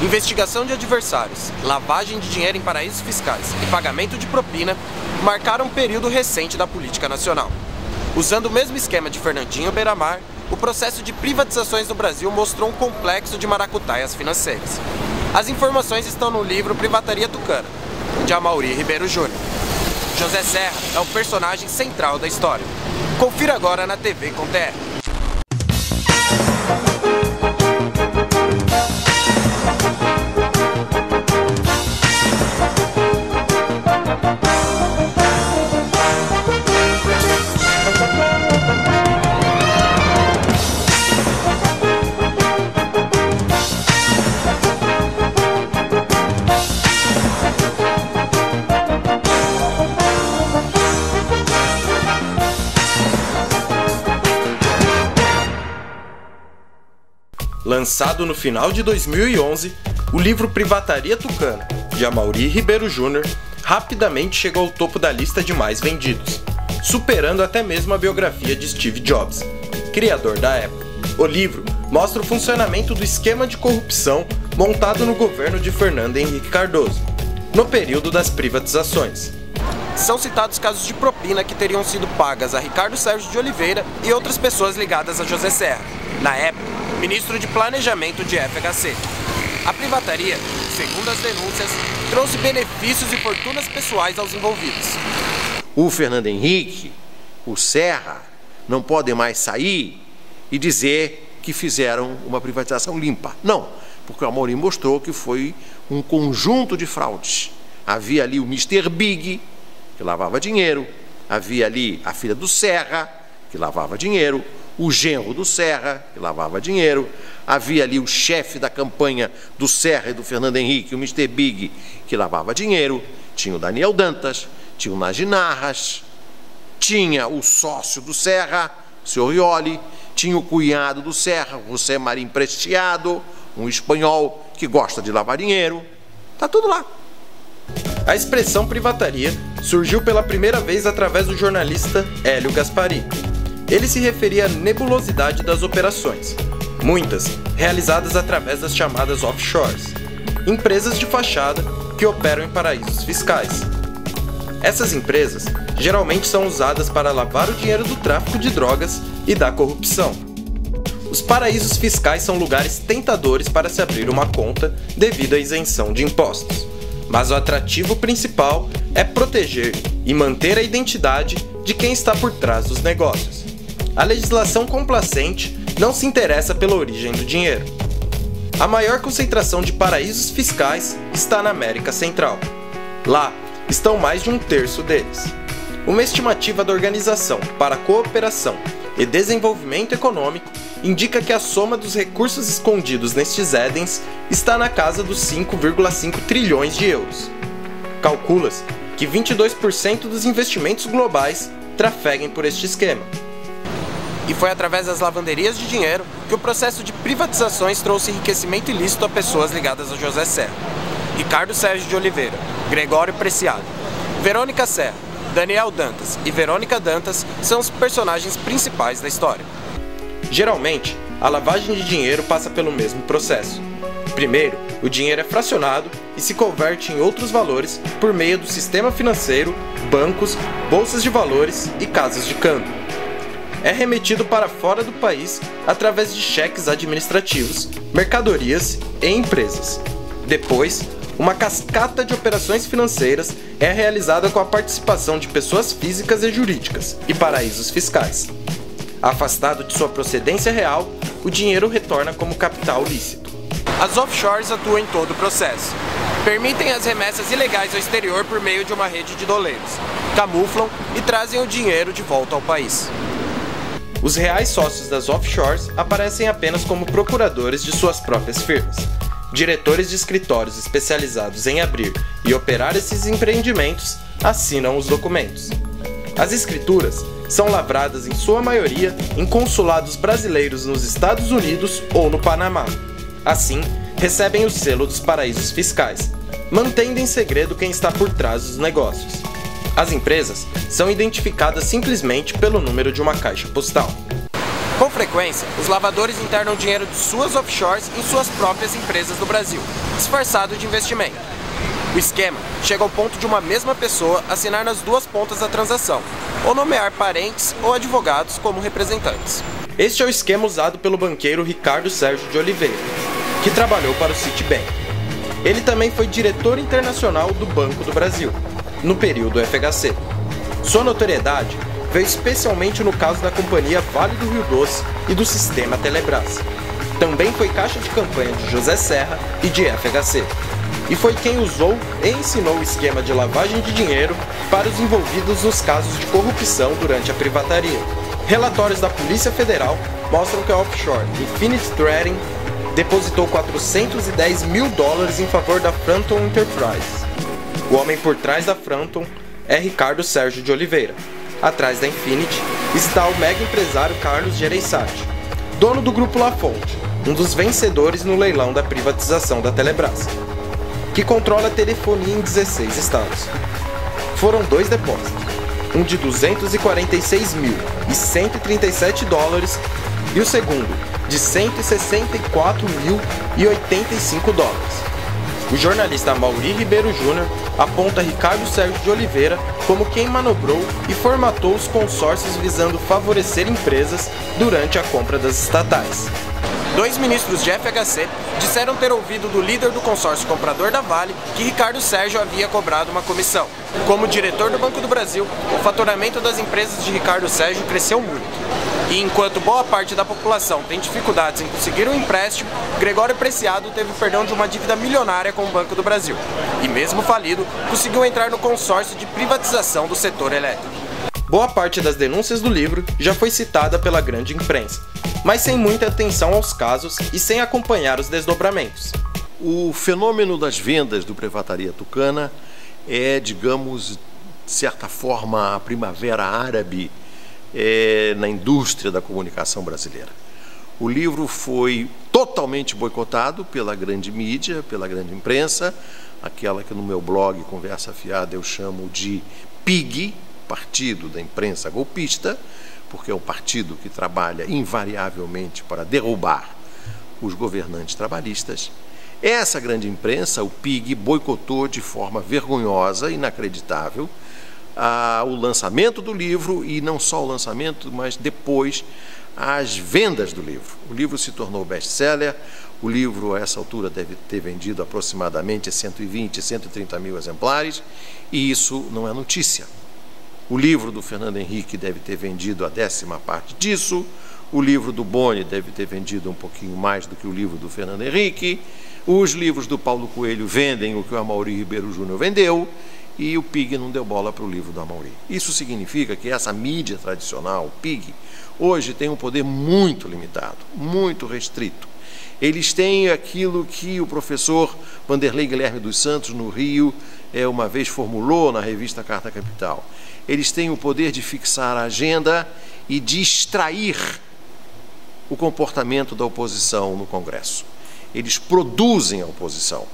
Investigação de adversários, lavagem de dinheiro em paraísos fiscais e pagamento de propina marcaram um período recente da política nacional. Usando o mesmo esquema de Fernandinho Beiramar, o processo de privatizações no Brasil mostrou um complexo de maracutaias financeiras. As informações estão no livro Privataria Tucana, de Amaury Ribeiro Júnior. José Serra é o personagem central da história. Confira agora na TV com TR. Lançado no final de 2011, o livro Privataria Tucana, de Amaury Ribeiro Júnior, rapidamente chegou ao topo da lista de mais vendidos, superando até mesmo a biografia de Steve Jobs, criador da Apple. O livro mostra o funcionamento do esquema de corrupção montado no governo de Fernando Henrique Cardoso, no período das privatizações. São citados casos de propina que teriam sido pagas a Ricardo Sérgio de Oliveira e outras pessoas ligadas a José Serra, na época, ministro de Planejamento de FHC. A privataria, segundo as denúncias, trouxe benefícios e fortunas pessoais aos envolvidos. O Fernando Henrique, o Serra, não podem mais sair e dizer que fizeram uma privatização limpa. Não, porque o Amaury mostrou que foi um conjunto de fraudes. Havia ali o Mr. Big, que lavava dinheiro, havia ali a filha do Serra, que lavava dinheiro, o genro do Serra, que lavava dinheiro, havia ali o chefe da campanha do Serra e do Fernando Henrique, o Mr. Big, que lavava dinheiro, tinha o Daniel Dantas, tinha o Naginarras, tinha o sócio do Serra, o Sr. Rioli, tinha o cunhado do Serra, o José Marim Preciado, um espanhol que gosta de lavar dinheiro, está tudo lá. A expressão privataria surgiu pela primeira vez através do jornalista Hélio Gaspari. Ele se referia à nebulosidade das operações, muitas realizadas através das chamadas offshores, empresas de fachada que operam em paraísos fiscais. Essas empresas geralmente são usadas para lavar o dinheiro do tráfico de drogas e da corrupção. Os paraísos fiscais são lugares tentadores para se abrir uma conta devido à isenção de impostos, mas o atrativo principal é proteger e manter a identidade de quem está por trás dos negócios. A legislação complacente não se interessa pela origem do dinheiro. A maior concentração de paraísos fiscais está na América Central. Lá estão mais de um terço deles. Uma estimativa da Organização para a Cooperação e Desenvolvimento Econômico indica que a soma dos recursos escondidos nestes édens está na casa dos 5,5 trilhões de euros. Calcula-se que 22% dos investimentos globais trafeguem por este esquema. E foi através das lavanderias de dinheiro que o processo de privatizações trouxe enriquecimento ilícito a pessoas ligadas a José Serra, Ricardo Sérgio de Oliveira, Gregório Preciado, Verônica Serra, Daniel Dantas e Verônica Dantas são os personagens principais da história. Geralmente, a lavagem de dinheiro passa pelo mesmo processo. Primeiro, o dinheiro é fracionado e se converte em outros valores por meio do sistema financeiro, bancos, bolsas de valores e casas de câmbio. É remetido para fora do país através de cheques administrativos, mercadorias e empresas. Depois, uma cascata de operações financeiras é realizada com a participação de pessoas físicas e jurídicas e paraísos fiscais. Afastado de sua procedência real, o dinheiro retorna como capital lícito. As offshores atuam em todo o processo. Permitem as remessas ilegais ao exterior por meio de uma rede de doleiros, camuflam e trazem o dinheiro de volta ao país. Os reais sócios das offshores aparecem apenas como procuradores de suas próprias firmas. Diretores de escritórios especializados em abrir e operar esses empreendimentos assinam os documentos. As escrituras são lavradas em sua maioria em consulados brasileiros nos Estados Unidos ou no Panamá. Assim, recebem o selo dos paraísos fiscais, mantendo em segredo quem está por trás dos negócios. As empresas são identificadas simplesmente pelo número de uma caixa postal. Com frequência, os lavadores internam dinheiro de suas offshores em suas próprias empresas do Brasil, disfarçado de investimento. O esquema chega ao ponto de uma mesma pessoa assinar nas duas pontas da transação, ou nomear parentes ou advogados como representantes. Este é o esquema usado pelo banqueiro Ricardo Sérgio de Oliveira, que trabalhou para o Citibank. Ele também foi diretor internacional do Banco do Brasil, no período FHC. Sua notoriedade veio especialmente no caso da companhia Vale do Rio Doce e do sistema Telebrás. Também foi caixa de campanha de José Serra e de FHC. E foi quem usou e ensinou o esquema de lavagem de dinheiro para os envolvidos nos casos de corrupção durante a privataria. Relatórios da Polícia Federal mostram que a offshore Infinity Trading depositou $410 mil em favor da Frampton Enterprise. O homem por trás da Frampton é Ricardo Sérgio de Oliveira. Atrás da Infinity está o mega empresário Carlos Gereissati, dono do Grupo Lafonte, um dos vencedores no leilão da privatização da Telebrás, que controla a telefonia em 16 estados. Foram 2 depósitos, um de $246.137 e o segundo de $164.085. O jornalista Amaury Ribeiro Júnior aponta Ricardo Sérgio de Oliveira como quem manobrou e formatou os consórcios visando favorecer empresas durante a compra das estatais. 2 ministros de FHC disseram ter ouvido do líder do consórcio comprador da Vale que Ricardo Sérgio havia cobrado uma comissão. Como diretor do Banco do Brasil, o faturamento das empresas de Ricardo Sérgio cresceu muito. E enquanto boa parte da população tem dificuldades em conseguir um empréstimo, Gregório Preciado teve o perdão de uma dívida milionária com o Banco do Brasil. E mesmo falido, conseguiu entrar no consórcio de privatização do setor elétrico. Boa parte das denúncias do livro já foi citada pela grande imprensa, mas sem muita atenção aos casos e sem acompanhar os desdobramentos. O fenômeno das vendas do Privataria Tucana é, digamos, de certa forma, a primavera árabe na indústria da comunicação brasileira. O livro foi totalmente boicotado pela grande mídia, pela grande imprensa, aquela que no meu blog Conversa Fiada eu chamo de PIG, Partido da Imprensa Golpista, porque é um partido que trabalha invariavelmente para derrubar os governantes trabalhistas. Essa grande imprensa, o PIG, boicotou de forma vergonhosa, inacreditável, o lançamento do livro, e não só o lançamento, mas depois as vendas do livro. O livro se tornou best-seller, o livro a essa altura deve ter vendido aproximadamente 120, 130 mil exemplares, e isso não é notícia. O livro do Fernando Henrique deve ter vendido a 10ª parte disso, o livro do Boni deve ter vendido um pouquinho mais do que o livro do Fernando Henrique, os livros do Paulo Coelho vendem o que o Amaury Ribeiro Júnior vendeu, e o PIG não deu bola para o livro do Amaury. Isso significa que essa mídia tradicional, o PIG, hoje tem um poder muito limitado, muito restrito. Eles têm aquilo que o professor Vanderlei Guilherme dos Santos, no Rio, uma vez formulou na revista Carta Capital. Eles têm o poder de fixar a agenda e de extrair o comportamento da oposição no Congresso. Eles produzem a oposição.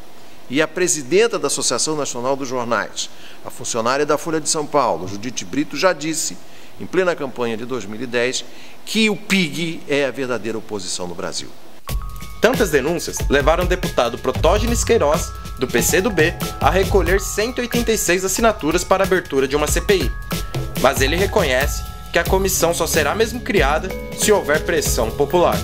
E a presidenta da Associação Nacional dos Jornais, a funcionária da Folha de São Paulo, Judite Brito, já disse, em plena campanha de 2010, que o PIG é a verdadeira oposição no Brasil. Tantas denúncias levaram o deputado Protógenes Queiroz, do PCdoB, a recolher 186 assinaturas para a abertura de uma CPI. Mas ele reconhece que a comissão só será mesmo criada se houver pressão popular.